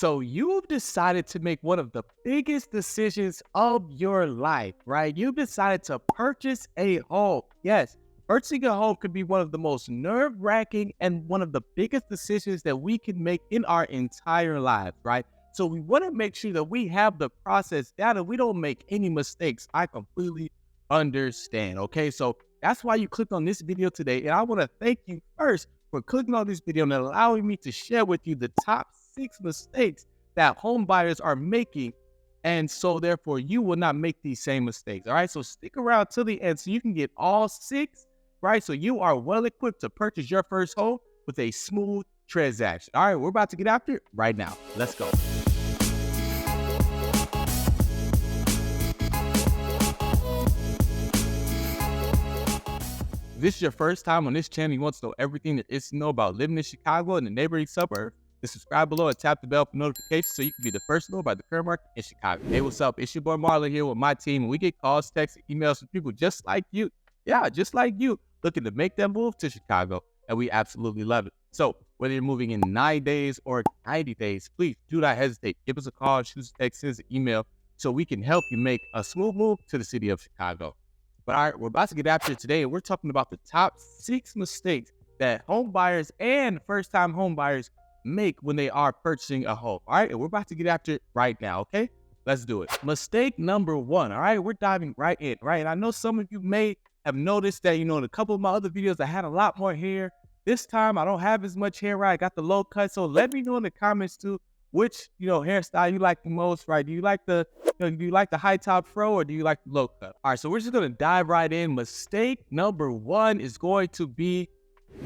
So you've decided to make one of the biggest decisions of your life, right? You've decided to purchase a home. Yes, purchasing a home could be one of the most nerve-wracking and one of the biggest decisions that we can make in our entire lives, right? So we want to make sure that we have the process down and we don't make any mistakes. I completely understand. Okay, so that's why you clicked on this video today. And I want to thank you first for clicking on this video and allowing me to share with you the top 6 mistakes that home buyers are making. And so therefore you will not make these same mistakes. All right. So stick around till the end so you can get all 6, right? So you are well equipped to purchase your first home with a smooth transaction. All right. We're about to get after it right now. Let's go. If this is your first time on this channel, you want to know everything there is to know about living in Chicago and the neighboring suburbs, then subscribe below and tap the bell for notifications so you can be the first to know about the current market in Chicago. Hey, what's up? It's your boy Marlon here with my team, and we get calls, texts, and emails from people just like you. Yeah, just like you, looking to make that move to Chicago, and we absolutely love it. So whether you're moving in 9 days or 90 days, please do not hesitate. Give us a call, shoot us a text, send us an email so we can help you make a smooth move to the city of Chicago. But all right, we're about to get after it today, and we're talking about the top 6 mistakes that home buyers and first-time home buyers make when they are purchasing a home. All right, and we're about to get after it right now, okay? Let's do it. Mistake number 1, all right? We're diving right in, right? And I know some of you may have noticed that, in a couple of my other videos, I had a lot more hair. This time, I don't have as much hair, right? I got the low cut, so let me know in the comments, too, which, hairstyle you like the most, right? Do you like the high top fro or do you like the low cut? All right, so we're just gonna dive right in. Mistake number 1 is going to be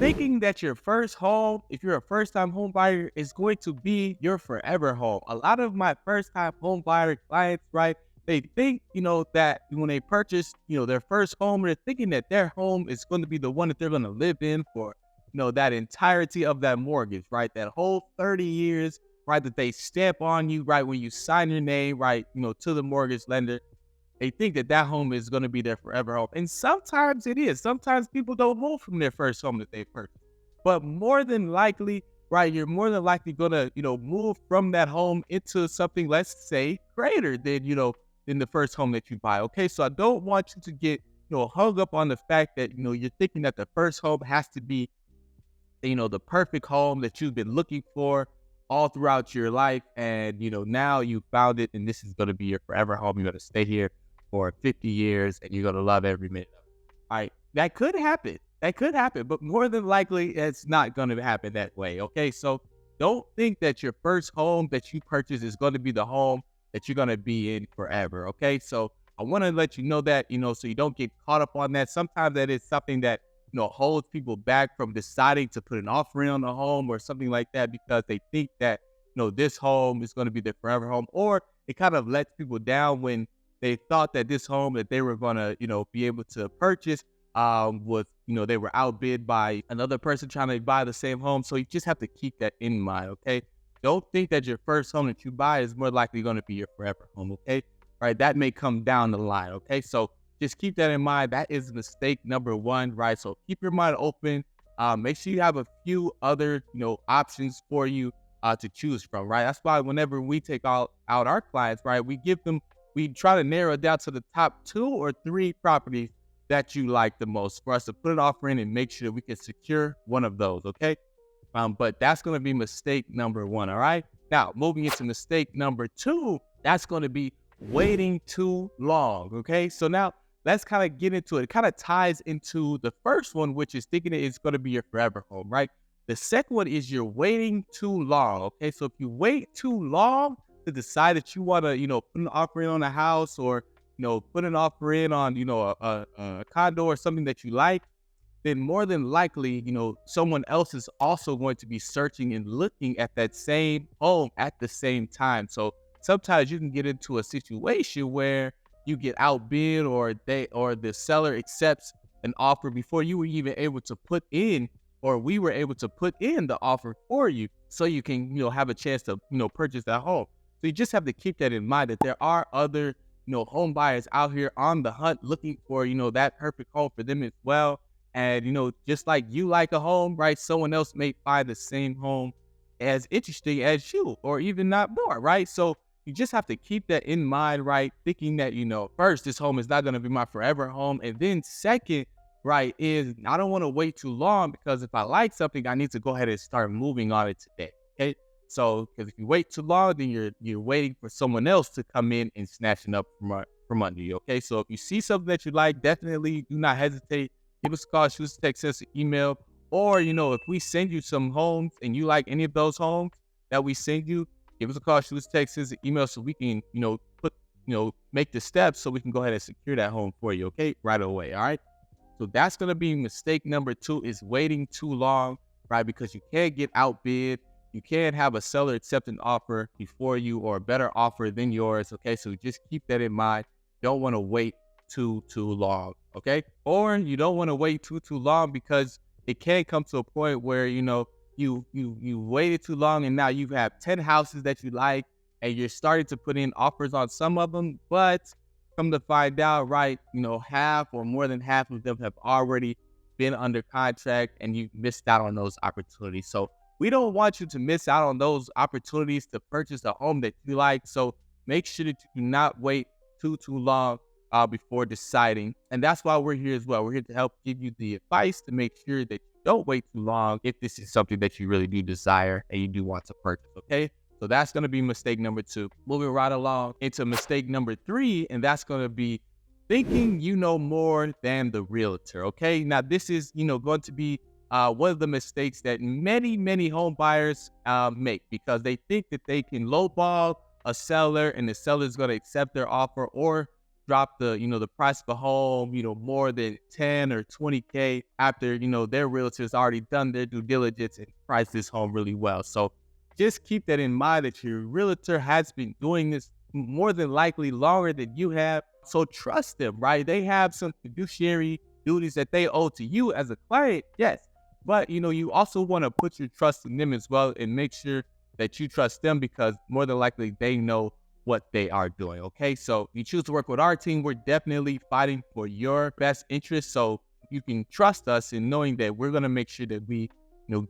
thinking that your first home, if you're a first-time home buyer, is going to be your forever home. A lot of my first-time home buyer clients, right, they think, that when they purchase, their first home, they're thinking that their home is going to be the one that they're going to live in for, that entirety of that mortgage, right? That whole 30 years, right, that they stamp on you, right, when you sign your name, right, to the mortgage lender. They think that that home is going to be their forever home. And sometimes it is. Sometimes people don't move from their first home that they purchased. But more than likely, right, you're more than likely going to, move from that home into something, let's say, greater than, than the first home that you buy. Okay, so I don't want you to get, hung up on the fact that, you're thinking that the first home has to be, the perfect home that you've been looking for all throughout your life. And, now you found it and this is going to be your forever home. You're going to stay here for 50 years and you're going to love every minute of it. All right. That could happen. But more than likely, it's not going to happen that way. Okay. So don't think that your first home that you purchase is going to be the home that you're going to be in forever. Okay. So I want to let you know that, so you don't get caught up on that. Sometimes that is something that, holds people back from deciding to put an offer in on the home or something like that because they think that, this home is going to be their forever home, or it kind of lets people down when they thought that this home that they were going to, be able to purchase was, they were outbid by another person trying to buy the same home. So you just have to keep that in mind, okay? Don't think that your first home that you buy is more likely going to be your forever home, okay? All right, that may come down the line, okay? So just keep that in mind. That is mistake number 1, right? So keep your mind open. Make sure you have a few other, options for you to choose from, right? That's why whenever we take out our clients, right, we try to narrow it down to the top 2 or 3 properties that you like the most for us to put an offer in and make sure that we can secure one of those, okay? But that's going to be mistake number 1, all right? Now, moving into mistake number 2, that's going to be waiting too long, okay? So now, let's kind of get into it. It kind of ties into the first one, which is thinking that it's going to be your forever home, right? The second one is you're waiting too long, okay? So if you wait too long to decide that you want to, put an offer in on a house or, put an offer in on, a condo or something that you like, then more than likely, someone else is also going to be searching and looking at that same home at the same time. So sometimes you can get into a situation where you get outbid or the seller accepts an offer before you were even able to put in, or we were able to put in the offer for you so you can, have a chance to, purchase that home. So you just have to keep that in mind that there are other, home buyers out here on the hunt looking for, that perfect home for them as well. And, just like you like a home, right? Someone else may find the same home as interesting as you, or even not more, right? So you just have to keep that in mind, right? Thinking that, first, this home is not going to be my forever home. And then second, right, is I don't want to wait too long, because if I like something, I need to go ahead and start moving on it today. Okay. So, because if you wait too long, then you're waiting for someone else to come in and snatch it up from under you. Okay. So if you see something that you like, definitely do not hesitate. Give us a call, shoot us a text, send us an email. Or, if we send you some homes and you like any of those homes that we send you, give us a call, shoot us a text, send us an email, so we can, make the steps so we can go ahead and secure that home for you. Okay. Right away. All right. So that's going to be mistake number 2, is waiting too long, right? Because you can't get outbid. You can't have a seller accept an offer before you, or a better offer than yours. Okay. So just keep that in mind. Don't want to wait too long. Okay. Or you don't want to wait too long, because it can come to a point where, you waited too long, and now you have 10 houses that you like, and you're starting to put in offers on some of them, but come to find out, right, half or more than half of them have already been under contract, and you missed out on those opportunities. So we don't want you to miss out on those opportunities to purchase a home that you like. So make sure that you do not wait too long before deciding. And that's why we're here as well. We're here to help give you the advice to make sure that you don't wait too long if this is something that you really do desire and you do want to purchase. Okay. So that's going to be mistake number 2. Moving right along into mistake number 3, and that's going to be thinking you know more than the realtor. Okay. Now, this is, going to be one of the mistakes that many home buyers make, because they think that they can lowball a seller and the seller is going to accept their offer, or drop the price of a home, more than 10 or 20K after, their realtor's already done their due diligence and priced this home really well. So just keep that in mind, that your realtor has been doing this more than likely longer than you have. So trust them, right? They have some fiduciary duties that they owe to you as a client, yes. But, you also want to put your trust in them as well, and make sure that you trust them, because more than likely they know what they are doing. Okay. So you choose to work with our team, we're definitely fighting for your best interest. So you can trust us in knowing that we're going to make sure that we,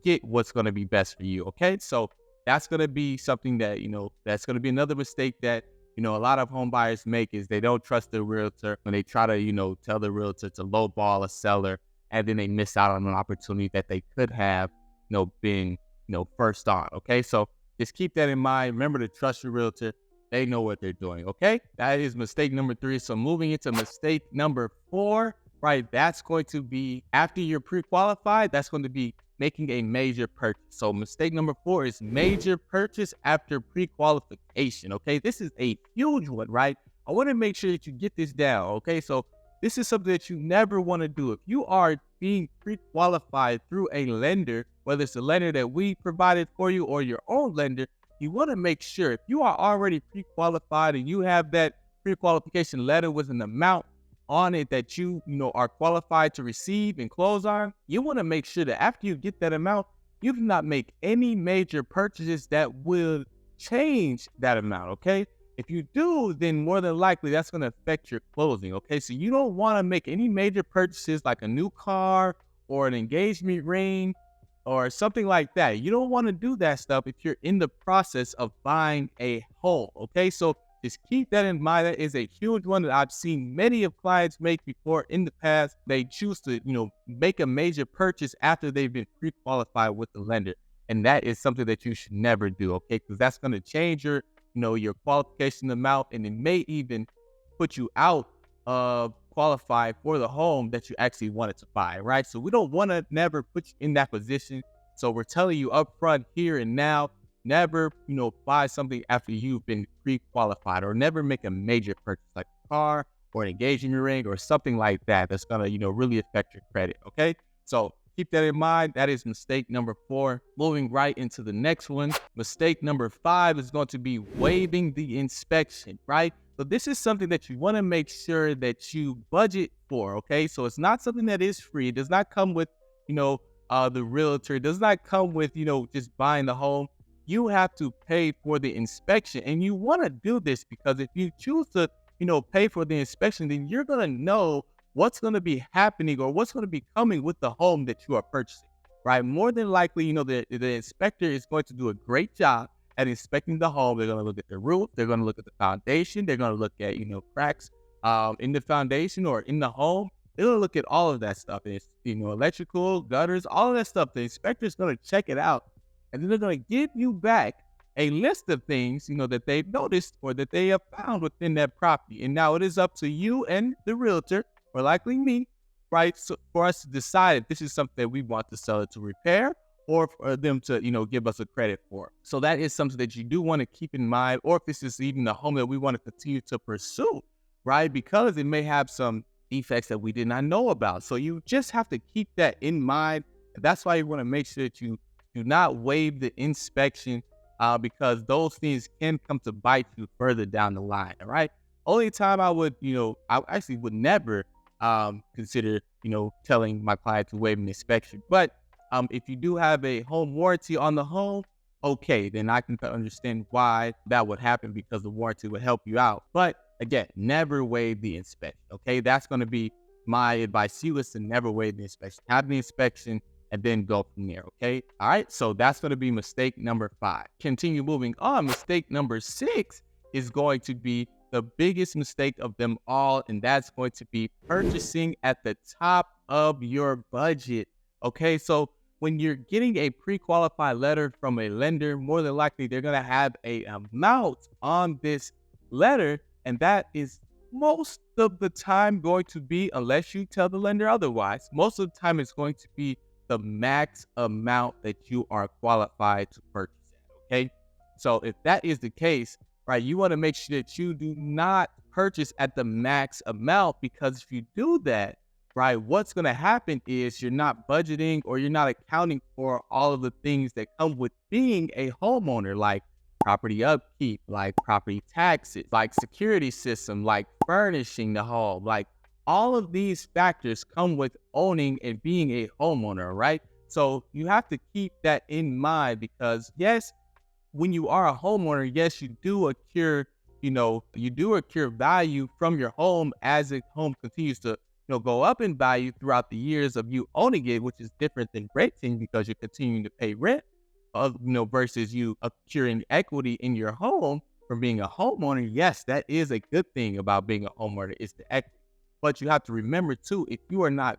get what's going to be best for you. Okay. So that's going to be something that, that's going to be another mistake that, a lot of home buyers make, is they don't trust their realtor when they try to, tell the realtor to lowball a seller, and then they miss out on an opportunity that they could have, being, first on. Okay. So just keep that in mind. Remember to trust your realtor. They know what they're doing. Okay. That is mistake number 3. So moving into mistake number 4, right? That's going to be, after you're pre-qualified, that's going to be making a major purchase. So mistake number 4 is major purchase after pre-qualification. Okay. This is a huge one, right? I want to make sure that you get this down. Okay. So this is something that you never want to do. If you are being pre-qualified through a lender, whether it's a lender that we provided for you or your own lender, you want to make sure, if you are already pre-qualified and you have that pre-qualification letter with an amount on it that you are qualified to receive and close on, you want to make sure that after you get that amount, you do not make any major purchases that will change that amount. Okay. If you do, then more than likely that's going to affect your closing. Okay. So you don't want to make any major purchases like a new car or an engagement ring or something like that. You don't want to do that stuff if you're in the process of buying a home. Okay. So just keep that in mind. That is a huge one that I've seen many of clients make before in the past. They choose to, make a major purchase after they've been pre-qualified with the lender. And that is something that you should never do. Okay. Because that's going to change your, your qualification amount, and it may even put you out of qualify for the home that you actually wanted to buy, right? So we don't want to never put you in that position. So we're telling you up front, here and now, never, buy something after you've been pre-qualified, or never make a major purchase like a car or an engagement ring or something like that that's going to, really affect your credit. Okay. So keep that in mind. That is mistake number 4. Moving right into the next one. Mistake number 5 is going to be waiving the inspection, right? So this is something that you want to make sure that you budget for, okay? So it's not something that is free. It does not come with, the realtor. It does not come with, just buying the home. You have to pay for the inspection. And you want to do this because if you choose to, pay for the inspection, then you're going to know what's going to be happening or what's going to be coming with the home that you are purchasing, right? More than likely, the inspector is going to do a great job at inspecting the home. They're going to look at the roof. They're going to look at the foundation. They're going to look at, cracks in the foundation or in the home. They're going to look at all of that stuff. It's, electrical, gutters, all of that stuff. The inspector is going to check it out. And then they're going to give you back a list of things, that they've noticed or that they have found within that property. And now it is up to you and the realtor, or likely me, right? So for us to decide if this is something that we want to sell it to repair or for them to, give us a credit for. So that is something that you do want to keep in mind, or if this is even a home that we want to continue to pursue, right? Because it may have some defects that we did not know about. So you just have to keep that in mind. And that's why you want to make sure that you do not waive the inspection because those things can come to bite you further down the line, all right? Only time I would, I actually would never consider, telling my client to waive an inspection. But if you do have a home warranty on the home, okay, then I can understand why that would happen because the warranty would help you out. But again, never waive the inspection, okay? That's going to be my advice to you, is to never waive the inspection. Have the inspection and then go from there, okay? All right, so that's going to be mistake number 5. Continue moving on. Mistake number 6 is going to be the biggest mistake of them all, and that's going to be purchasing at the top of your budget, okay? So when you're getting a pre-qualified letter from a lender, more than likely they're going to have a amount on this letter, and that is most of the time going to be, unless you tell the lender otherwise, most of the time it's going to be the max amount that you are qualified to purchase at, okay? So if that is the case, right, you want to make sure that you do not purchase at the max amount, because if you do that, right, what's going to happen is you're not budgeting or you're not accounting for all of the things that come with being a homeowner, like property upkeep, like property taxes, like security system, like furnishing the home, like all of these factors come with owning and being a homeowner, right? So you have to keep that in mind, because yes, when you are a homeowner, yes, you do accrue value from your home as the home continues to, go up in value throughout the years of you owning it, which is different than renting because you're continuing to pay rent, versus you accruing equity in your home from being a homeowner. Yes, that is a good thing about being a homeowner, is the equity. But you have to remember too, if you are not,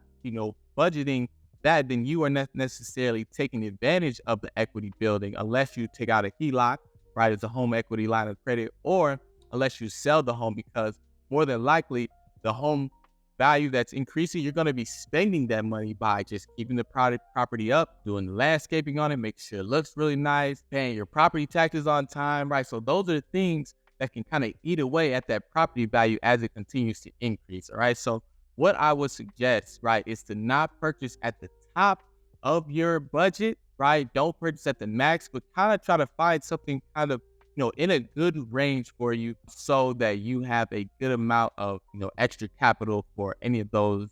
budgeting that, then you are not necessarily taking advantage of the equity building unless you take out a HELOC, right, as a home equity line of credit, or unless you sell the home, because more than likely the home value that's increasing, you're going to be spending that money by just keeping the property up, doing the landscaping on it, make sure it looks really nice, paying your property taxes on time, right? So those are the things that can kind of eat away at that property value as it continues to increase, all right? So what I would suggest, right, is to not purchase at the top of your budget, right? Don't purchase at the max, but kind of try to find something kind of, in a good range for you, so that you have a good amount of, extra capital for any of those,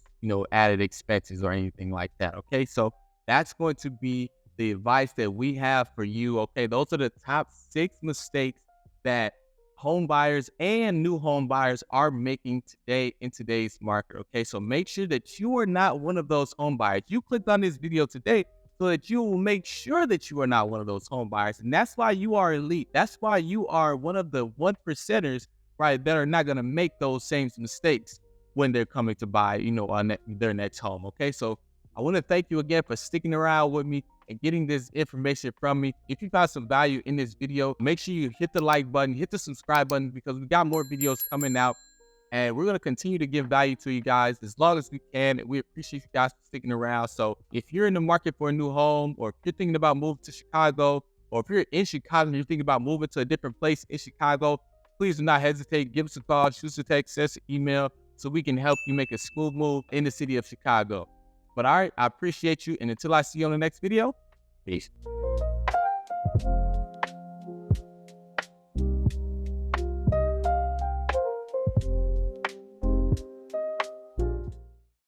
added expenses or anything like that, okay? So that's going to be the advice that we have for you, okay? Those are the top 6 mistakes that home buyers and new home buyers are making today in today's market, okay? So make sure that you are not one of those home buyers. You clicked on this video today so that you will make sure that you are not one of those home buyers. And that's why you are elite. That's why you are one of the 1%ers, right, that are not going to make those same mistakes when they're coming to buy, on their next home, okay? So I want to thank you again for sticking around with me and getting this information from me. If you found some value in this video, make sure you hit the like button, hit the subscribe button, because we got more videos coming out, and we're going to continue to give value to you guys as long as we can. And we appreciate you guys for sticking around. So if you're in the market for a new home, or if you're thinking about moving to Chicago, or if you're in Chicago and you're thinking about moving to a different place in Chicago, please do not hesitate. Give us a call, shoot us a text, send us an email, so we can help you make a smooth move in the city of Chicago. But all right, I appreciate you. And until I see you on the next video, peace.